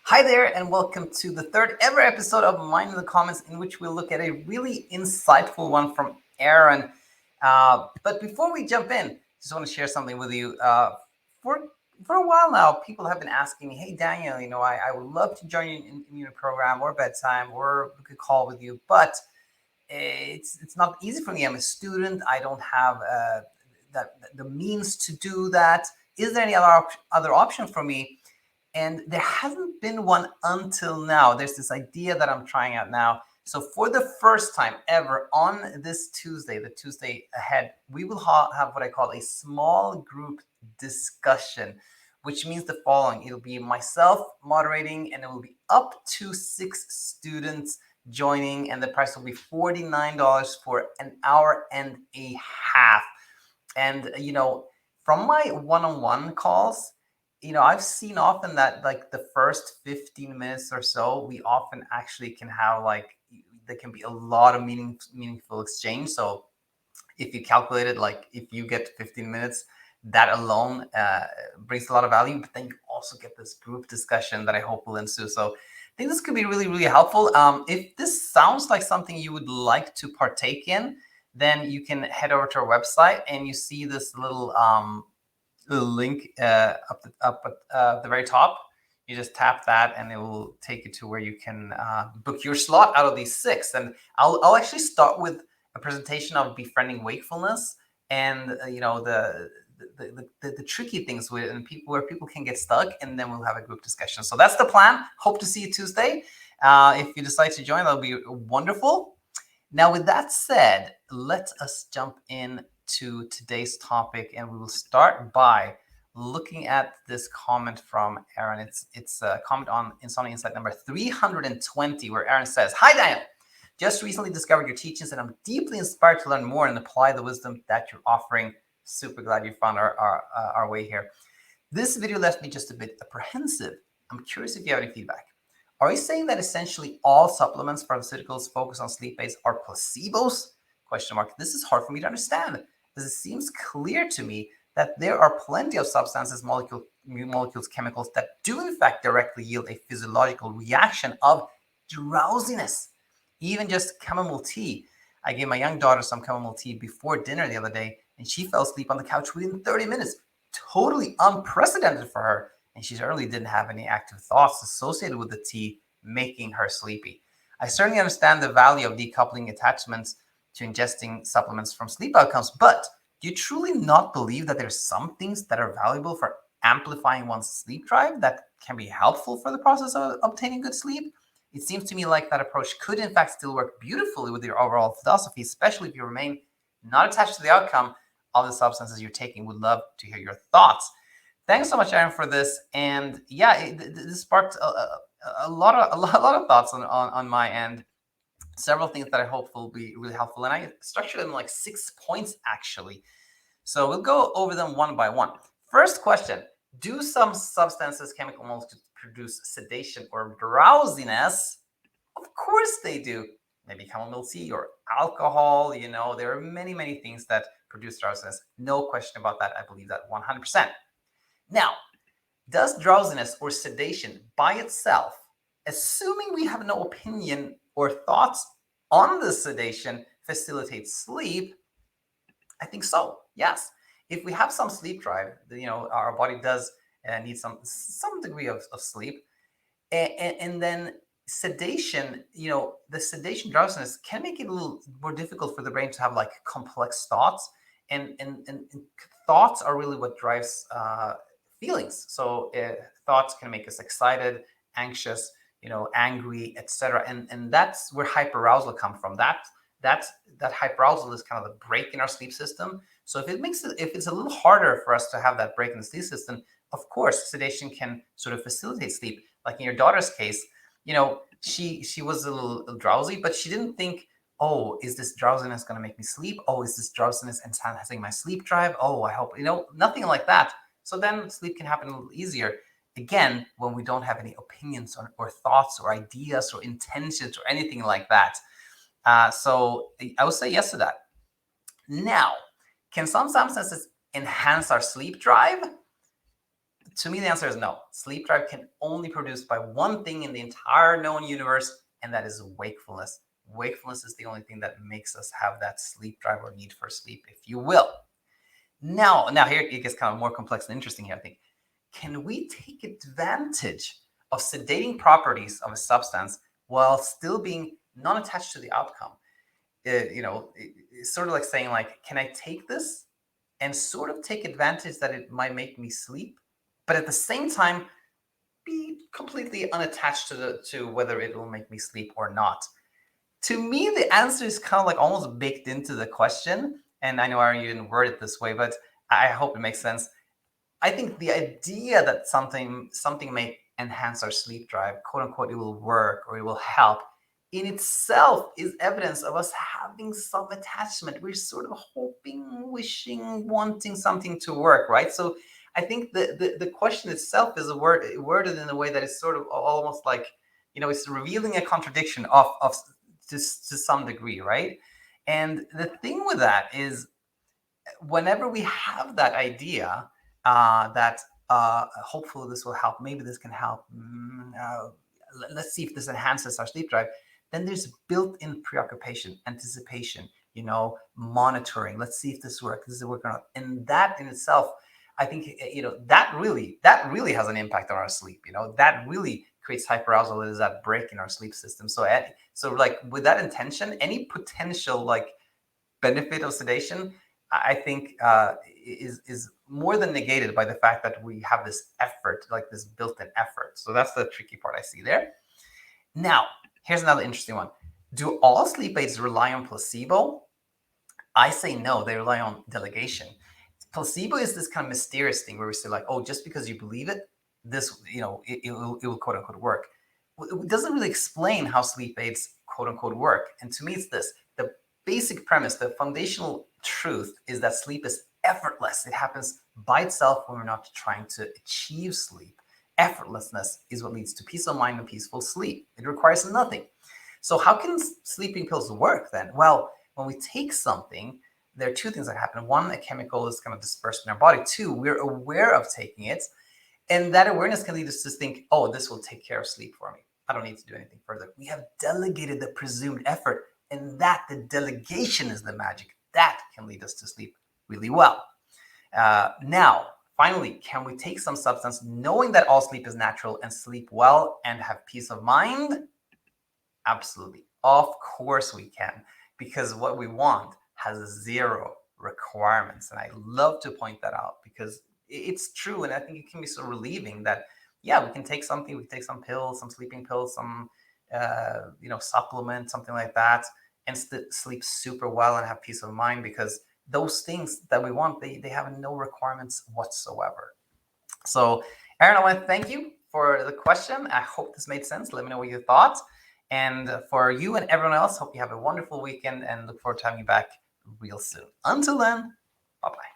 Hi there, and welcome to the third ever episode of Mind in the Comments, in which we'll look at a really insightful one from Aaron. But before we jump in, just want to share something with you. For for a while now, people have been asking me, "Hey, Daniel, I would love to join you in immunity program or BedTyme or book a call with you, but it's not easy for me. I'm a student. I don't have the means to do that. Is there any other option for me?" And there hasn't been one until now. There's this idea that I'm trying out now. So for the first time ever on this Tuesday, the Tuesday ahead, we will have what I call a small group discussion, which means the following. It'll be myself moderating, and it will be up to 6 students joining, and the price will be $49 for an hour and a half. And, from my one-on-one calls, I've seen often that like the first 15 minutes or so, we often actually can have there can be a lot of meaningful exchange. So if you calculate it, like if you get 15 minutes, that alone brings a lot of value. But then you also get this group discussion that I hope will ensue. So I think this could be really, really helpful. If this sounds like something you would like to partake in, then you can head over to our website, and you see this little link up at the very top. You just tap that, and it will take you to where you can book your slot out of these 6. And I'll actually start with a presentation of befriending wakefulness and the tricky things with and where people can get stuck, and then we'll have a group discussion. So that's the plan. Hope to see you Tuesday. If you decide to join, that'll be wonderful. Now, with that said, let us jump in to today's topic, and we will start by looking at this comment from Aaron. It's a comment on Insomnia Insight number 320, where Aaron says, "Hi, Daniel. Just recently discovered your teachings, and I'm deeply inspired to learn more and apply the wisdom that you're offering. Super glad you found our way here. This video left me just a bit apprehensive. I'm curious if you have any feedback. Are you saying that essentially all supplements, pharmaceuticals focused on sleep aids are placebos? Question mark. This is hard for me to understand, as it seems clear to me that there are plenty of substances, molecules, chemicals that do in fact directly yield a physiological reaction of drowsiness. Even just chamomile tea. I gave my young daughter some chamomile tea before dinner the other day, and she fell asleep on the couch within 30 minutes. Totally unprecedented for her. And she certainly didn't have any active thoughts associated with the tea making her sleepy. I certainly understand the value of decoupling attachments to ingesting supplements from sleep outcomes, but do you truly not believe that there's some things that are valuable for amplifying one's sleep drive that can be helpful for the process of obtaining good sleep? It seems to me like that approach could in fact still work beautifully with your overall philosophy, especially if you remain not attached to the outcome of the substances you're taking. Would love to hear your thoughts." Thanks so much, Aaron, for this. And yeah, this sparked a lot of thoughts on my end. Several things that I hope will be really helpful, and I structured them like 6 points actually. So we'll go over them one by one. First question: do some substances, chemical molecules, produce sedation or drowsiness? Of course they do. Maybe chamomile tea or alcohol. There are many things that produce drowsiness. No question about that. I believe that 100%. Now, does drowsiness or sedation by itself, assuming we have no opinion or thoughts on the sedation, facilitate sleep? I think so. Yes. If we have some sleep drive, our body does need some degree of sleep, and then sedation, the sedation drowsiness can make it a little more difficult for the brain to have like complex thoughts, and thoughts are really what drives feelings. So thoughts can make us excited, anxious, angry, etc. And that's where hyperarousal comes from. That hyperarousal is kind of the break in our sleep system. So if it's a little harder for us to have that break in the sleep system, of course, sedation can sort of facilitate sleep. Like in your daughter's case, she was a little drowsy, but she didn't think, "Oh, is this drowsiness going to make me sleep? Oh, is this drowsiness enhancing my sleep drive? Oh, I hope," nothing like that. So then sleep can happen a little easier. Again, when we don't have any opinions or thoughts or ideas or intentions or anything like that. So I would say yes to that. Now, can some substances enhance our sleep drive? to me, the answer is no. Sleep drive can only be produced by one thing in the entire known universe, and that is wakefulness. Wakefulness is the only thing that makes us have that sleep drive or need for sleep, if you will. Now here it gets kind of more complex and interesting here, I think. Can we take advantage of sedating properties of a substance while still being non-attached to the outcome? It's sort of like saying, like, can I take this and sort of take advantage that it might make me sleep, but at the same time be completely unattached to whether it will make me sleep or not? To me, the answer is kind of like almost baked into the question. And I know, Aaron, you didn't word it this way, but I hope it makes sense. I think the idea that something may enhance our sleep drive, quote unquote, it will work or it will help, in itself is evidence of us having some attachment. We're sort of hoping, wishing, wanting something to work, right? So I think the question itself is worded in a way that is sort of almost like, it's revealing a contradiction of to some degree, right? And the thing with that is, whenever we have that idea that hopefully this will help, maybe this can help, let's see if this enhances our sleep drive, then there's built-in preoccupation, anticipation, monitoring. Let's see if this works. This is working out. And that in itself, I think, that really has an impact on our sleep. That really creates hyperarousal. There's that break in our sleep system. So like with that intention, any potential like benefit of sedation, I think is more than negated by the fact that we have this effort, like this built-in effort. So that's the tricky part I see there. Now, here's another interesting one. Do all sleep aids rely on placebo? I say no, they rely on delegation. Placebo is this kind of mysterious thing where we say, like, oh, just because you believe it, this, it will quote unquote work. It doesn't really explain how sleep aids quote unquote work. And to me, it's this: the basic premise, the foundational truth is that sleep is effortless. It happens by itself when we're not trying to achieve sleep. Effortlessness is what leads to peace of mind and peaceful sleep. It requires nothing. So how can sleeping pills work then? Well, when we take something, there are two things that happen. One, a chemical is kind of dispersed in our body. Two, we're aware of taking it. And that awareness can lead us to think, oh, this will take care of sleep for me. I don't need to do anything further. We have delegated the presumed effort, and that the delegation is the magic. That can lead us to sleep really well. Now, finally, can we take some substance knowing that all sleep is natural and sleep well and have peace of mind? Absolutely. Of course we can, because what we want has zero requirements. And I love to point that out because it's true. And I think it can be so relieving that, yeah, we can take something, we can take some pills, some sleeping pills, some, supplement, something like that, and sleep super well and have peace of mind, because those things that we want, they have no requirements whatsoever. So, Aaron, I want to thank you for the question. I hope this made sense. Let me know what you thought. And for you and everyone else, hope you have a wonderful weekend and look forward to having you back real soon. Until then, bye-bye.